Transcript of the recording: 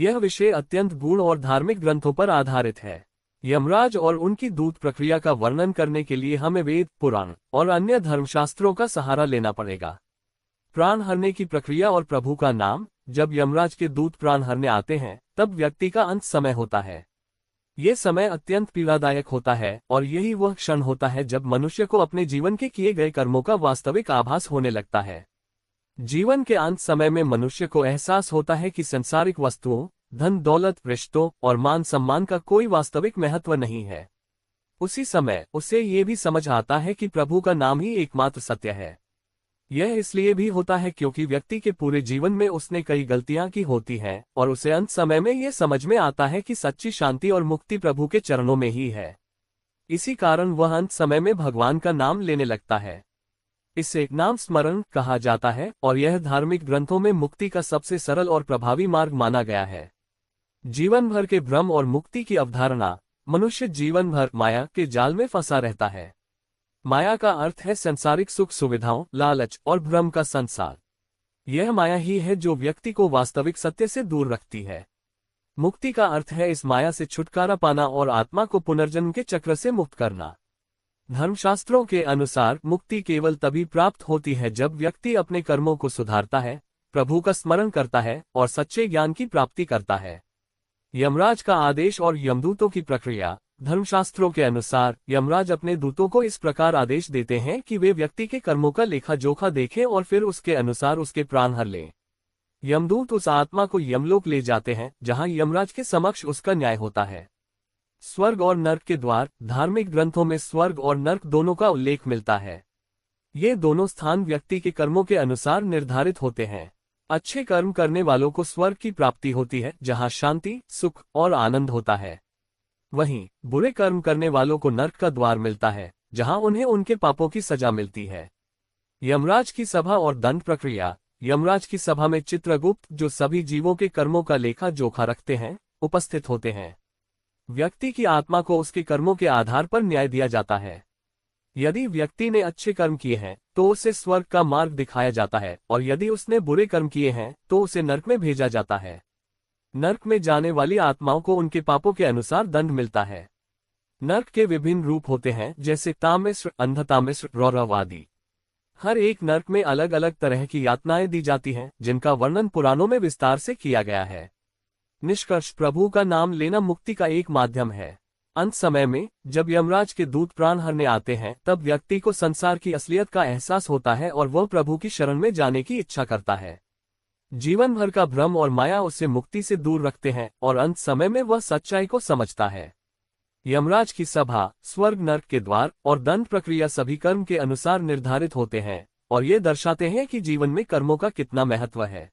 यह विषय अत्यंत गूढ़ और धार्मिक ग्रंथों पर आधारित है। यमराज और उनकी दूत प्रक्रिया का वर्णन करने के लिए हमें वेद, पुराण और अन्य धर्मशास्त्रों का सहारा लेना पड़ेगा। प्राण हरने की प्रक्रिया और प्रभु का नाम। जब यमराज के दूत प्राण हरने आते हैं तब व्यक्ति का अंत समय होता है। ये समय अत्यंत पीड़ादायक होता है और यही वह क्षण होता है जब मनुष्य को अपने जीवन के किए गए कर्मों का वास्तविक आभास होने लगता है। जीवन के अंत समय में मनुष्य को एहसास होता है कि सांसारिक वस्तुओं, धन दौलत, रिश्तों और मान सम्मान का कोई वास्तविक महत्व नहीं है। उसी समय उसे ये भी समझ आता है कि प्रभु का नाम ही एकमात्र सत्य है। यह इसलिए भी होता है क्योंकि व्यक्ति के पूरे जीवन में उसने कई गलतियां की होती हैं और उसे अंत समय में यह समझ में आता है कि सच्ची शांति और मुक्ति प्रभु के चरणों में ही है। इसी कारण वह अंत समय में भगवान का नाम लेने लगता है। इसे नाम स्मरण कहा जाता है और यह धार्मिक ग्रंथों में मुक्ति का सबसे सरल और प्रभावी मार्ग माना गया है। जीवन भर के भ्रम और मुक्ति की अवधारणा। मनुष्य जीवन भर माया के जाल में फंसा रहता है। माया का अर्थ है सांसारिक सुख सुविधाओं, लालच और भ्रम का संसार। यह माया ही है जो व्यक्ति को वास्तविक सत्य से दूर रखती है। मुक्ति का अर्थ है इस माया से छुटकारा पाना और आत्मा को पुनर्जन्म के चक्र से मुक्त करना। धर्मशास्त्रों के अनुसार मुक्ति केवल तभी प्राप्त होती है जब व्यक्ति अपने कर्मों को सुधारता है, प्रभु का स्मरण करता है और सच्चे ज्ञान की प्राप्ति करता है। यमराज का आदेश और यमदूतों की प्रक्रिया। धर्मशास्त्रों के अनुसार यमराज अपने दूतों को इस प्रकार आदेश देते हैं कि वे व्यक्ति के कर्मों का लेखा जोखा देखें और फिर उसके अनुसार उसके प्राण हर लें। यमदूत उस आत्मा को यमलोक ले जाते हैं जहां यमराज के समक्ष उसका न्याय होता है। स्वर्ग और नर्क के द्वार। धार्मिक ग्रंथों में स्वर्ग और नर्क दोनों का उल्लेख मिलता है। ये दोनों स्थान व्यक्ति के कर्मों के अनुसार निर्धारित होते हैं। अच्छे कर्म करने वालों को स्वर्ग की प्राप्ति होती है जहां शांति, सुख और आनंद होता है। वहीं बुरे कर्म करने वालों को नर्क का द्वार मिलता है जहां उन्हें उनके पापों की सजा मिलती है। यमराज की सभा और दंड प्रक्रिया। यमराज की सभा में चित्रगुप्त, जो सभी जीवों के कर्मों का लेखा जोखा रखते हैं, उपस्थित होते हैं। व्यक्ति की आत्मा को उसके कर्मों के आधार पर न्याय दिया जाता है। यदि व्यक्ति ने अच्छे कर्म किए हैं तो उसे स्वर्ग का मार्ग दिखाया जाता है और यदि उसने बुरे कर्म किए हैं तो उसे नर्क में भेजा जाता है। नर्क में जाने वाली आत्माओं को उनके पापों के अनुसार दंड मिलता है। नर्क के विभिन्न रूप होते हैं जैसे तामिश्र, अंधतामिश्र, रौरव आदि। हर एक नर्क में अलग अलग तरह की यातनाएं दी जाती हैं जिनका वर्णन पुराणों में विस्तार से किया गया है। निष्कर्ष, प्रभु का नाम लेना मुक्ति का एक माध्यम है। अंत समय में जब यमराज के दूत प्राण हरने आते हैं तब व्यक्ति को संसार की असलियत का एहसास होता है और वह प्रभु की शरण में जाने की इच्छा करता है। जीवन भर का भ्रम और माया उसे मुक्ति से दूर रखते हैं और अंत समय में वह सच्चाई को समझता है। यमराज की सभा, स्वर्ग, नर्क के द्वार और दंड प्रक्रिया सभी कर्म के अनुसार निर्धारित होते हैं और ये दर्शाते हैं कि जीवन में कर्मों का कितना महत्व है।